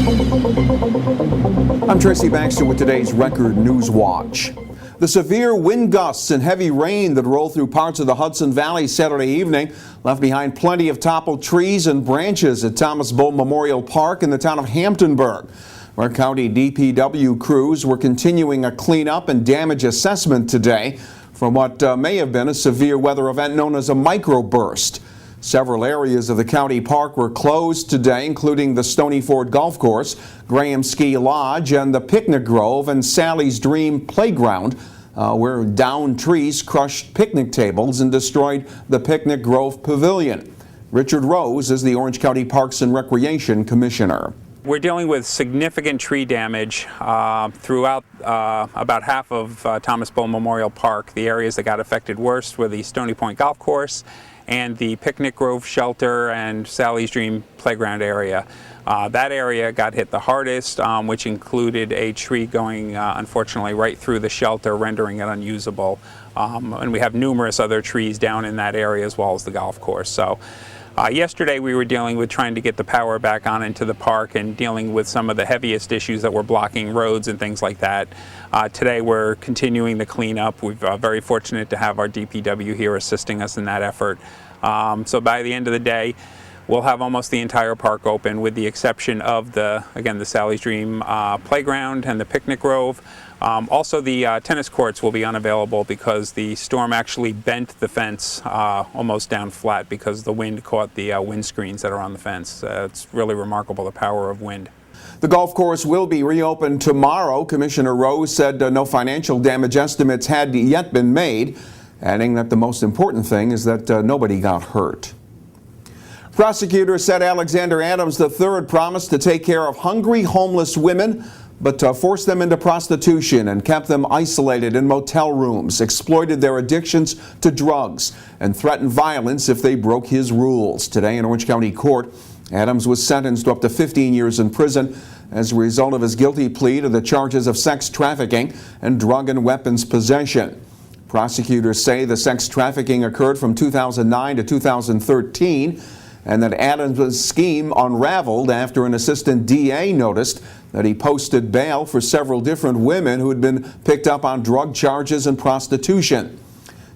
I'm Tracy Baxter with today's Record Newswatch. The severe wind gusts and heavy rain that rolled through parts of the Hudson Valley Saturday evening left behind plenty of toppled trees and branches at Thomasville Memorial Park in the town of Hamptonburgh. Our county DPW crews were continuing a cleanup and damage assessment today from what may have been a severe weather event known as a microburst. Several areas of the county park were closed today, including the Stony Ford Golf Course, Graham Ski Lodge, and the Picnic Grove and Sally's Dream Playground, where downed trees crushed picnic tables and destroyed the Picnic Grove Pavilion. Richard Rose is the Orange County Parks and Recreation Commissioner. We're dealing with significant tree damage throughout about half of Thomasville Memorial Park. The areas that got affected worst were the Stony Point Golf Course and the Picnic Grove Shelter and Sally's Dream Playground area. That area got hit the hardest, which included a tree going, unfortunately, right through the shelter, rendering it unusable. And we have numerous other trees down in that area as well as the golf course. So yesterday we were dealing with trying to get the power back on into the park and dealing with some of the heaviest issues that were blocking roads and things like that. Today we're continuing the cleanup. We're very fortunate to have our DPW here assisting us in that effort. So by the end of the day, we'll have almost the entire park open with the exception of the Sally's Dream Playground and the Picnic Grove. Also the tennis courts will be unavailable because the storm actually bent the fence almost down flat because the wind caught the wind screens that are on the fence. It's really remarkable, the power of wind. The golf course will be reopened tomorrow. Commissioner Rose said no financial damage estimates had yet been made, adding that the most important thing is that nobody got hurt. Prosecutors said Alexander Adams III promised to take care of hungry homeless women, but forced them into prostitution and kept them isolated in motel rooms, exploited their addictions to drugs, and threatened violence if they broke his rules. Today in Orange County Court, Adams was sentenced to up to 15 years in prison as a result of his guilty plea to the charges of sex trafficking and drug and weapons possession. Prosecutors say the sex trafficking occurred from 2009 to 2013 and that Adams' scheme unraveled after an assistant DA noticed that he posted bail for several different women who had been picked up on drug charges and prostitution.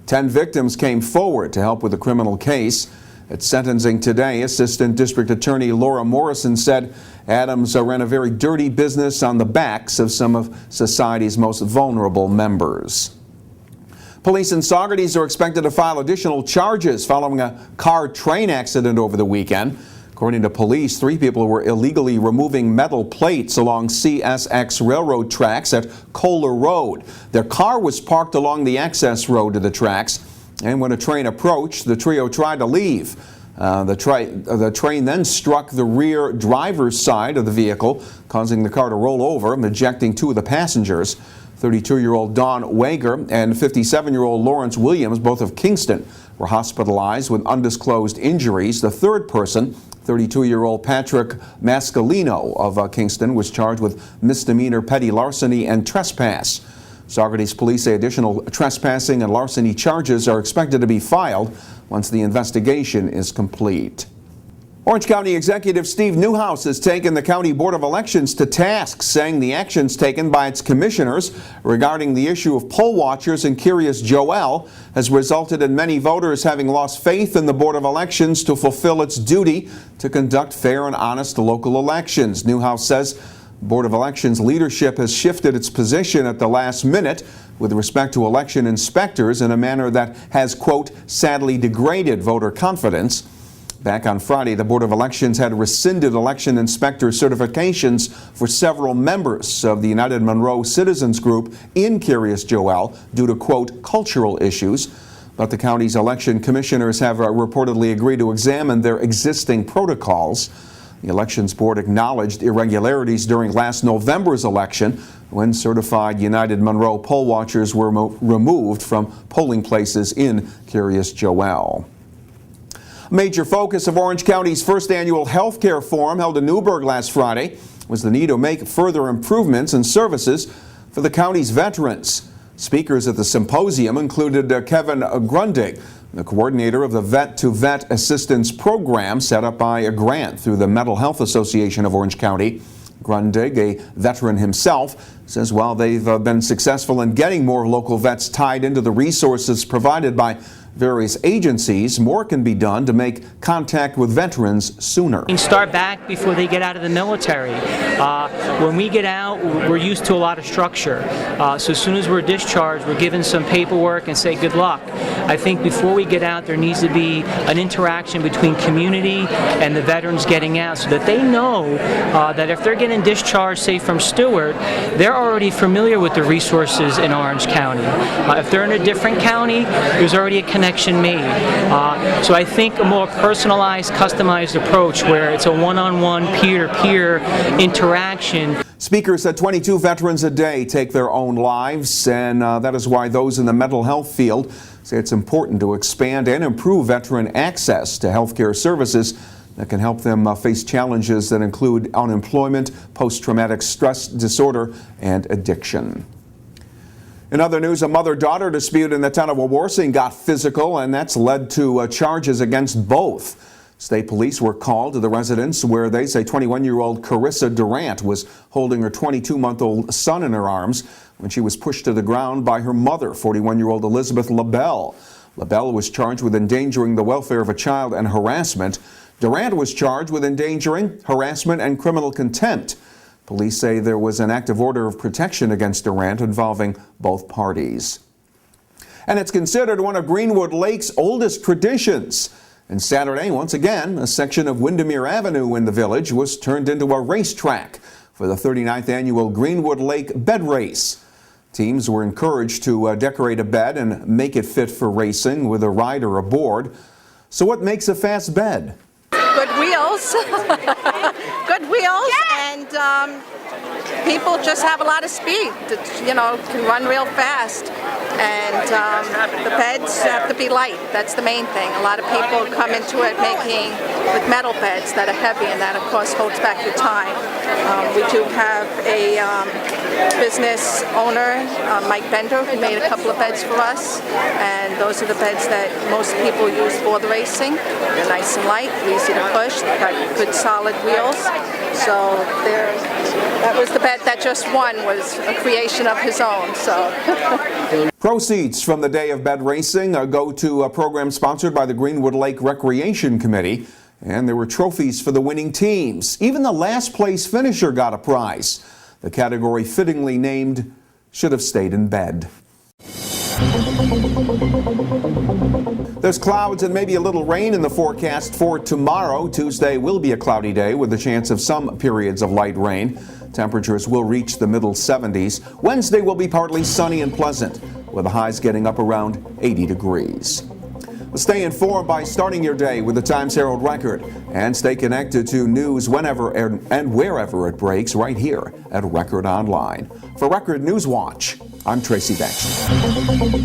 10 victims came forward to help with the criminal case. At sentencing today, Assistant District Attorney Laura Morrison said Adams ran a very dirty business on the backs of some of society's most vulnerable members. Police in Saugerties are expected to file additional charges following a car-train accident over the weekend. According to police, 3 people were illegally removing metal plates along CSX railroad tracks at Kohler Road. Their car was parked along the access road to the tracks, and when a train approached, the trio tried to leave. The train then struck the rear driver's side of the vehicle, causing the car to roll over and ejecting 2 of the passengers. 32-year-old Dawn Wager and 57-year-old Lawrence Williams, both of Kingston, were hospitalized with undisclosed injuries. The third person, 32-year-old Patrick Mascalino of Kingston, was charged with misdemeanor petty larceny and trespass. Saugerties police say additional trespassing and larceny charges are expected to be filed once the investigation is complete. Orange County Executive Steve Neuhaus has taken the County Board of Elections to task, saying the actions taken by its commissioners regarding the issue of poll watchers in Kiryas Joel has resulted in many voters having lost faith in the Board of Elections to fulfill its duty to conduct fair and honest local elections. Neuhaus says Board of Elections leadership has shifted its position at the last minute with respect to election inspectors in a manner that has, quote, sadly degraded voter confidence. Back on Friday, the Board of Elections had rescinded election inspector certifications for several members of the United Monroe Citizens Group in Kiryas Joel due to, quote, cultural issues. But the county's election commissioners have reportedly agreed to examine their existing protocols. The Elections Board acknowledged irregularities during last November's election when certified United Monroe poll watchers were removed from polling places in Kiryas Joel. A major focus of Orange County's first annual health care forum held in Newburgh last Friday was the need to make further improvements in services for the county's veterans. Speakers at the symposium included Kevin Grundig, the coordinator of the Vet-to-Vet Assistance Program set up by a grant through the Mental Health Association of Orange County. Grundig, a veteran himself, says while they've been successful in getting more local vets tied into the resources provided by various agencies, more can be done to make contact with veterans sooner. Start back before they get out of the military. When we get out, we're used to a lot of structure. So as soon as we're discharged, we're given some paperwork and say good luck. I think before we get out, there needs to be an interaction between community and the veterans getting out so that they know that if they're getting discharged, say from Stewart, they're already familiar with the resources in Orange County. If they're in a different county, there's already a connection made. So I think a more personalized, customized approach where it's a one-on-one, peer-to-peer interaction. Speaker said 22 veterans a day take their own lives, and that is why those in the mental health field say it's important to expand and improve veteran access to health care services that can help them face challenges that include unemployment, post-traumatic stress disorder, and addiction. In other news, a mother-daughter dispute in the town of Wawarsing got physical, and that's led to charges against both. State police were called to the residence where they say 21-year-old Carissa Durant was holding her 22-month-old son in her arms when she was pushed to the ground by her mother, 41-year-old Elizabeth LaBelle. LaBelle was charged with endangering the welfare of a child and harassment. Durant was charged with endangering, harassment, and criminal contempt. Police say there was an active order of protection against Durant involving both parties. And it's considered one of Greenwood Lake's oldest traditions. And Saturday, once again, a section of Windermere Avenue in the village was turned into a racetrack for the 39th annual Greenwood Lake Bed Race. Teams were encouraged to decorate a bed and make it fit for racing with a rider aboard. So what makes a fast bed? Good wheels. Good wheels, and people just have a lot of speed. Can run real fast, and the beds have to be light. That's the main thing. A lot of people come into it making with metal beds that are heavy, and that of course holds back your time. We do have a business owner, Mike Bender, who made a couple of beds for us, and those are the beds that most people use for the racing. They're nice and light, easy to push. They've got good solid wheels. So that was the bed that just won, was a creation of his own. So. Proceeds from the day of bed racing go to a program sponsored by the Greenwood Lake Recreation Committee, and there were trophies for the winning teams. Even the last place finisher got a prize. The category fittingly named Should Have Stayed in Bed. There's clouds and maybe a little rain in the forecast for tomorrow. Tuesday will be a cloudy day with a chance of some periods of light rain. Temperatures will reach the middle 70s. Wednesday will be partly sunny and pleasant, with the highs getting up around 80 degrees. Stay informed by starting your day with the Times Herald Record, and stay connected to news whenever and wherever it breaks right here at Record Online. For Record Newswatch, I'm Tracy Baxter.